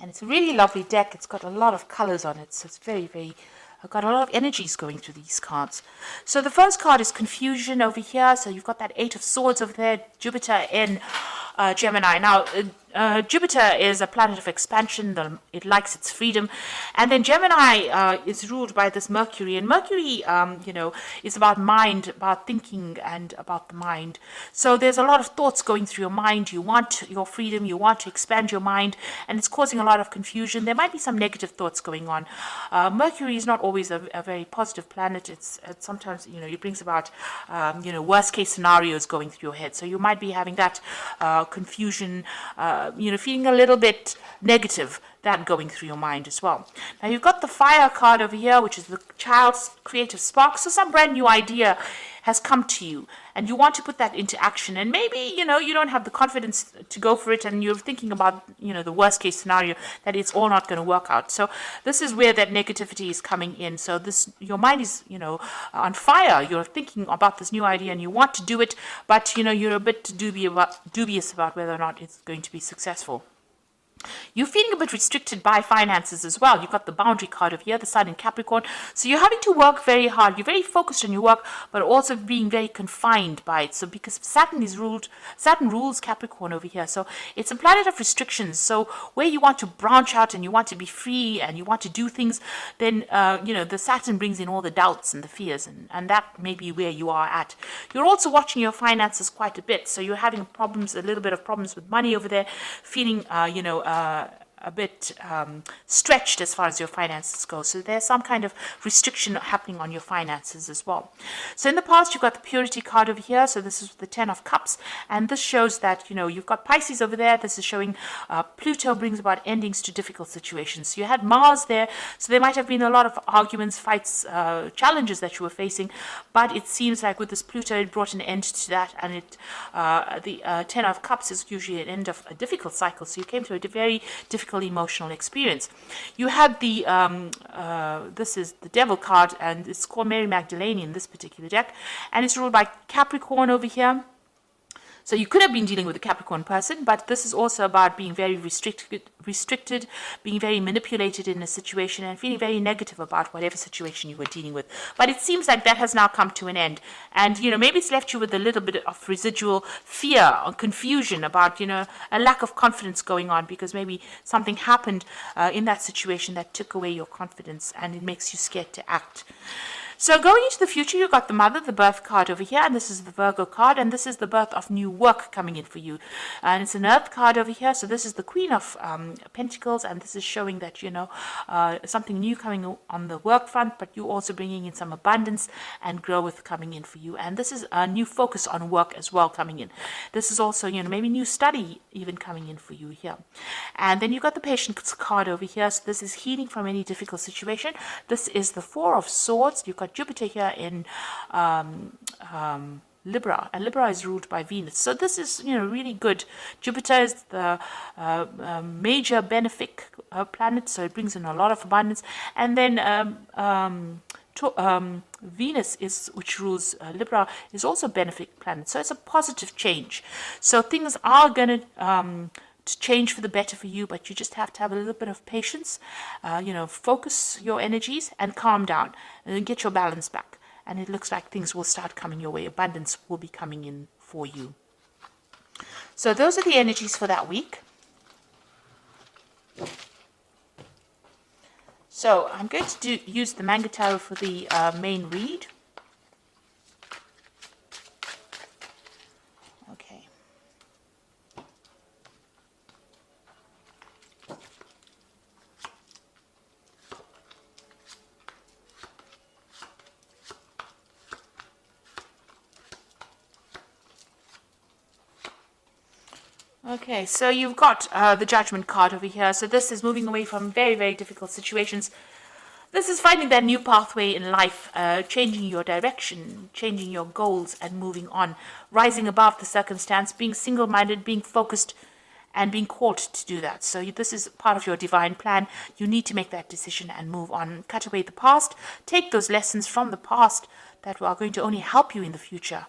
And it's a really lovely deck. It's got a lot of colors on it, so it's very, I've got a lot of energies going through these cards. So the first card is confusion over here. So you've got that Eight of Swords over there, Jupiter in Gemini. Now, Jupiter is a planet of expansion. It likes its freedom. And then Gemini is ruled by this Mercury. And Mercury, is about mind, about thinking, and about the mind. So there's a lot of thoughts going through your mind. You want your freedom. You want to expand your mind. And it's causing a lot of confusion. There might be some negative thoughts going on. Mercury is not always a very positive planet. It's sometimes, it brings about, worst case scenarios going through your head. So you might be having that confusion, feeling a little bit negative, that going through your mind as well. Now you've got the fire card over here, which is the child's creative spark. So some brand new idea has come to you and you want to put that into action. And maybe, you don't have the confidence to go for it and you're thinking about, the worst case scenario, that it's all not going to work out. So this is where that negativity is coming in. So your mind is, on fire. You're thinking about this new idea and you want to do it, but, you're a bit dubious about whether or not it's going to be successful. You're feeling a bit restricted by finances as well. You've got the boundary card over here, the Sun in Capricorn. So you're having to work very hard. You're very focused on your work, but also being very confined by it. So because Saturn rules Capricorn over here. So it's a planet of restrictions. So where you want to branch out and you want to be free and you want to do things, then, the Saturn brings in all the doubts and the fears. And that may be where you are at. You're also watching your finances quite a bit. So you're having a little bit of problems with money over there, feeling, a bit stretched as far as your finances go. So there's some kind of restriction happening on your finances as well. So in the past, you've got the purity card over here. So this is the 10 of Cups. And this shows that, you've got Pisces over there. This is showing Pluto brings about endings to difficult situations. So you had Mars there. So there might have been a lot of arguments, fights, challenges that you were facing. But it seems like with this Pluto, it brought an end to that. And the 10 of Cups is usually an end of a difficult cycle. So you came to a very difficult emotional experience. You had the this is the Devil card, and it's called Mary Magdalene in this particular deck, and it's ruled by Capricorn over here. So you could have been dealing with a Capricorn person, but this is also about being very restricted, being very manipulated in a situation and feeling very negative about whatever situation you were dealing with. But it seems like that has now come to an end. And, maybe it's left you with a little bit of residual fear or confusion about, a lack of confidence going on because maybe something happened in that situation that took away your confidence and it makes you scared to act. So going into the future, you've got the Mother, the birth card over here, and this is the Virgo card, and this is the birth of new work coming in for you. And it's an Earth card over here, so this is the Queen of Pentacles, and this is showing that, something new coming on the work front, but you also bringing in some abundance and growth coming in for you. And this is a new focus on work as well coming in. This is also, maybe new study even coming in for you here. And then you've got the Patience card over here, so this is healing from any difficult situation. This is the Four of Swords. You've got Jupiter here in Libra, and Libra is ruled by Venus. So this is, really good. Jupiter is the major benefic planet, so it brings in a lot of abundance. And then Venus, which rules Libra, is also a benefic planet. So it's a positive change. So things are going to change for the better for you, but you just have to have a little bit of patience, focus your energies and calm down and get your balance back. And it looks like things will start coming your way. Abundance will be coming in for you. So those are the energies for that week. So I'm going to use the Manga Tarot for the main read. Okay. Okay, so you've got the Judgment card over here. So this is moving away from very, very difficult situations. This is finding that new pathway in life, changing your direction, changing your goals and moving on, rising above the circumstance, being single-minded, being focused, and being called to do that. So this is part of your divine plan. You need to make that decision and move on. Cut away the past. Take those lessons from the past that are going to only help you in the future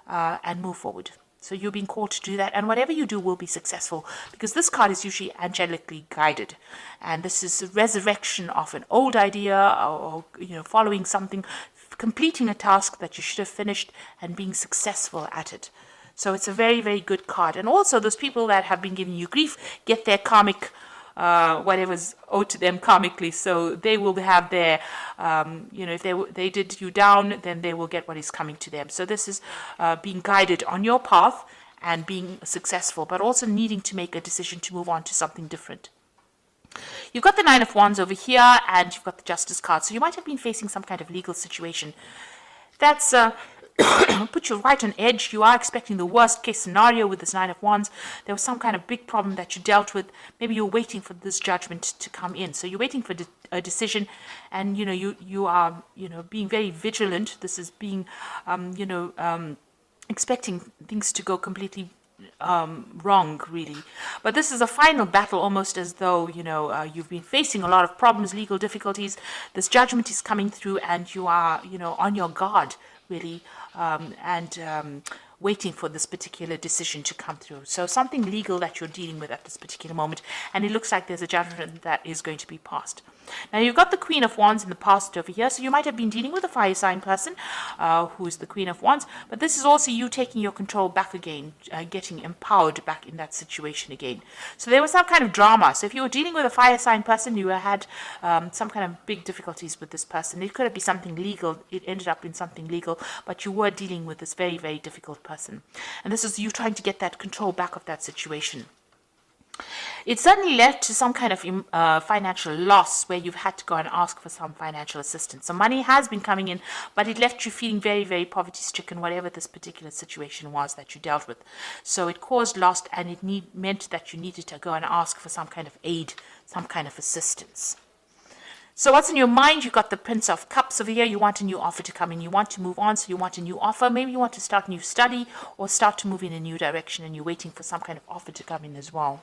and move forward. So you're being called to do that, and whatever you do will be successful, because this card is usually angelically guided, and this is a resurrection of an old idea, or following something, completing a task that you should have finished, and being successful at it. So it's a very, very good card. And also those people that have been giving you grief get their karmic, whatever's owed to them karmically. So they will have their, if they did you down, then they will get what is coming to them. So this is being guided on your path and being successful, but also needing to make a decision to move on to something different. You've got the Nine of Wands over here, and you've got the Justice card. So you might have been facing some kind of legal situation that's put you right on edge. You are expecting the worst case scenario with this Nine of Wands. There was some kind of big problem that you dealt with. Maybe you're waiting for this judgment to come in. So you're waiting for a decision, and you are being very vigilant. This is being expecting things to go completely wrong, really. But this is a final battle, almost as though you've been facing a lot of problems, legal difficulties. This judgment is coming through, and you are on your guard, really, and waiting for this particular decision to come through. So something legal that you're dealing with at this particular moment, and it looks like there's a judgment that is going to be passed. Now you've got the Queen of Wands in the past over here, so you might have been dealing with a fire sign person who is the Queen of Wands, but this is also you taking your control back again, getting empowered back in that situation again. So there was some kind of drama. So if you were dealing with a fire sign person, you had some kind of big difficulties with this person. It could be something legal. It ended up in something legal, but you were dealing with this very, very difficult person. And this is you trying to get that control back of that situation. It certainly led to some kind of financial loss, where you've had to go and ask for some financial assistance. So money has been coming in, but it left you feeling very, very poverty-stricken, whatever this particular situation was that you dealt with. So it caused loss, and it meant that you needed to go and ask for some kind of aid, some kind of assistance. So what's in your mind? You've got the Prince of Cups over here. You want a new offer to come in. You want to move on, so you want a new offer. Maybe you want to start a new study or start to move in a new direction, and you're waiting for some kind of offer to come in as well.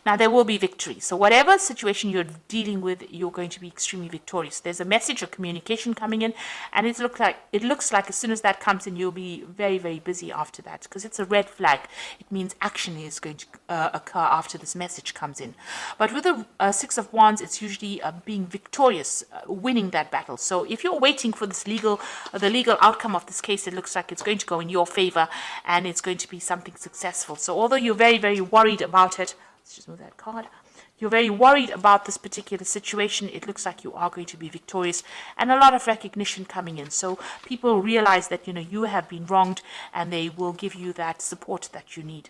Now, there will be victory. So whatever situation you're dealing with, you're going to be extremely victorious. There's a message or communication coming in, and it looks like as soon as that comes in, you'll be very, very busy after that, because it's a red flag. It means action is going to occur after this message comes in. But with the Six of Wands, it's usually being victorious, winning that battle. So if you're waiting for this the legal outcome of this case, it looks like it's going to go in your favor, and it's going to be something successful. So although you're very, very worried about it, let's just move that card. You're very worried about this particular situation. It looks like you are going to be victorious, and a lot of recognition coming in. So people realize that you have been wronged, and they will give you that support that you need.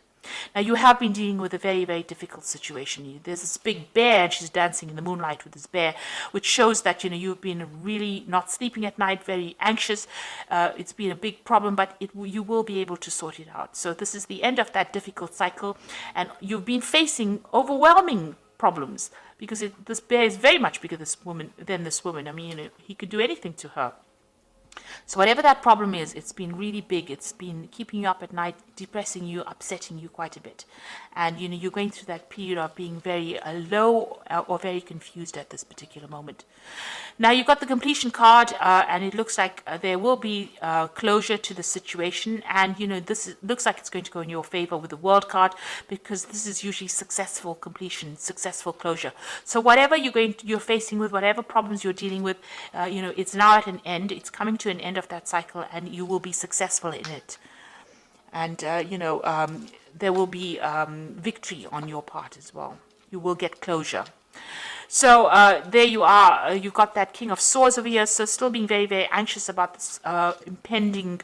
Now, you have been dealing with a very, very difficult situation. There's this big bear, and she's dancing in the moonlight with this bear, which shows that you've been really not sleeping at night, very anxious. It's been a big problem, but you will be able to sort it out. So this is the end of that difficult cycle, and you've been facing overwhelming problems, because this bear is very much bigger than this woman. I mean, he could do anything to her. So whatever that problem is, it's been really big. It's been keeping you up at night, depressing you, upsetting you quite a bit. And, you're going through that period of being very low or very confused at this particular moment. Now, you've got the completion card, and it looks like there will be closure to the situation. And, this looks like it's going to go in your favor with the World card, because this is usually successful completion, successful closure. So whatever you're facing with, whatever problems you're dealing with, it's now at an end. It's coming to an end of that cycle, and you will be successful in it. And, there will be victory on your part as well. You will get closure. So there you are. You've got that King of Swords over here. So still being very, very anxious about this impending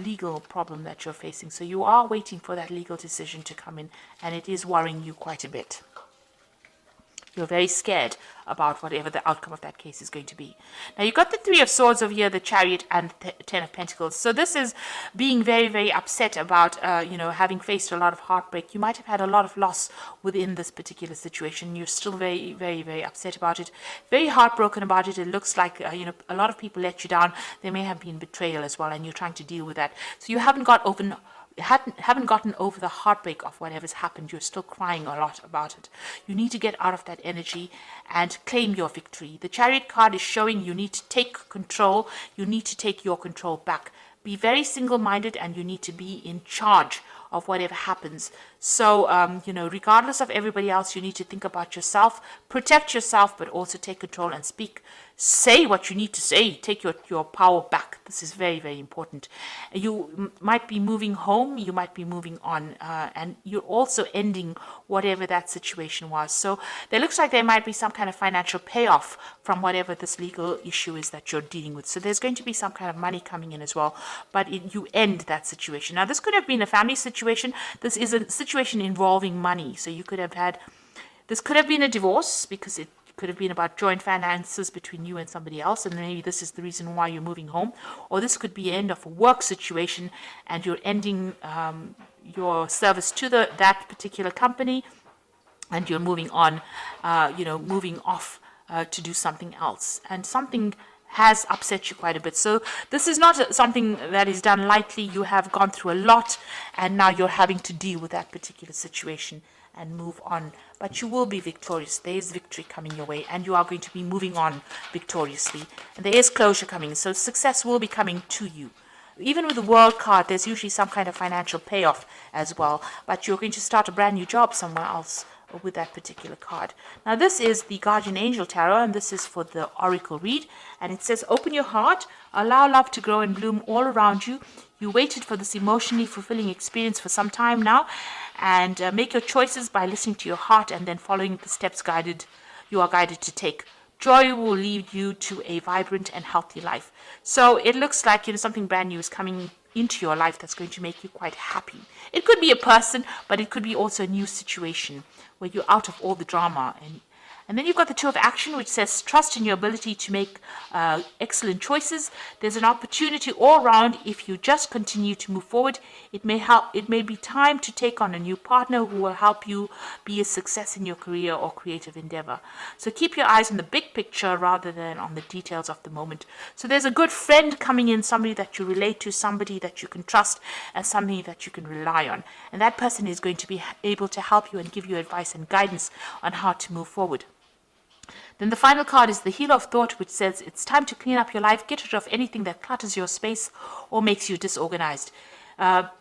legal problem that you're facing. So you are waiting for that legal decision to come in, and it is worrying you quite a bit. You're very scared about whatever the outcome of that case is going to be. Now, you've got the Three of Swords over here, the Chariot, and the Ten of Pentacles. So this is being very, very upset about, having faced a lot of heartbreak. You might have had a lot of loss within this particular situation. You're still very, very, very upset about it, very heartbroken about it. It looks like, a lot of people let you down. There may have been betrayal as well, and you're trying to deal with that. So you haven't gotten over the heartbreak of whatever's happened. You're still crying a lot about it. You need to get out of that energy and claim your victory. The Chariot card is showing you need to take control. You need to take your control back. be very single-minded, and you need to be in charge of whatever happens. So, regardless of everybody else, you need to think about yourself, protect yourself, but also take control and say what you need to say. Take your power back. This is very, very important. You might be moving home, you might be moving on, and you're also ending whatever that situation was. So there looks like there might be some kind of financial payoff from whatever this legal issue is that you're dealing with. So there's going to be some kind of money coming in as well, but you end that situation. Now, this could have been a family situation. This is a situation involving money. So this could have been a divorce, because it could have been about joint finances between you and somebody else, and maybe this is the reason why you're moving home. Or this could be the end of a work situation, and you're ending your service to that particular company, and you're moving on, moving off to do something else. And something has upset you quite a bit. So this is not something that is done lightly. You have gone through a lot, and now you're having to deal with that particular situation and move on. But you will be victorious. There is victory coming your way, and you are going to be moving on victoriously. And there is closure coming, so success will be coming to you. Even with the World card, there's usually some kind of financial payoff as well, but you're going to start a brand new job somewhere else with that particular card. Now, this is the Guardian Angel Tarot, and this is for the Oracle read, and it says, open your heart, allow love to grow and bloom all around you. You waited for this emotionally fulfilling experience for some time now, and make your choices by listening to your heart and then following the steps you are guided to take. Joy will lead you to a vibrant and healthy life. So it looks like something brand new is coming into your life that's going to make you quite happy. It could be a person, but it could be also a new situation where you're out of all the drama. And then you've got the Two of Action, which says trust in your ability to make excellent choices. There's an opportunity all around if you just continue to move forward. It may be time to take on a new partner who will help you be a success in your career or creative endeavor. So keep your eyes on the big picture rather than on the details of the moment. So there's a good friend coming in, somebody that you relate to, somebody that you can trust, and somebody that you can rely on. And that person is going to be able to help you and give you advice and guidance on how to move forward. Then the final card is the Healer of Thought, which says it's time to clean up your life, get rid of anything that clutters your space or makes you disorganized.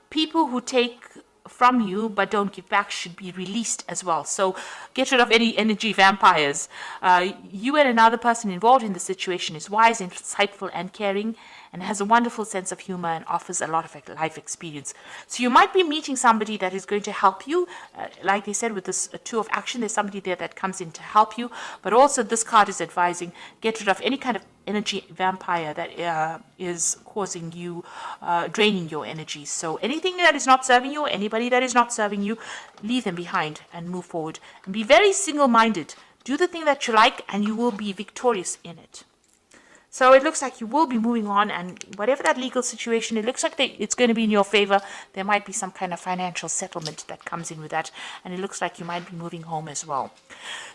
People who take from you but don't give back should be released as well. So get rid of any energy vampires. You and another person involved in the situation is wise, insightful, and caring, and has a wonderful sense of humor and offers a lot of life experience. So you might be meeting somebody that is going to help you. Like they said, with this Two of Action, there's somebody there that comes in to help you. But also this card is advising, get rid of any kind of energy vampire that is causing you, draining your energy. So anything that is not serving you, anybody that is not serving you, leave them behind and move forward. And be very single-minded. Do the thing that you like, and you will be victorious in it. So it looks like you will be moving on, and whatever that legal situation, it looks like it's going to be in your favor. There might be some kind of financial settlement that comes in with that, and it looks like you might be moving home as well.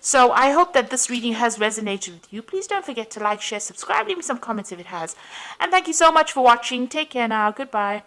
So I hope that this reading has resonated with you. Please don't forget to like, share, subscribe, leave me some comments if it has. And thank you so much for watching. Take care now. Goodbye.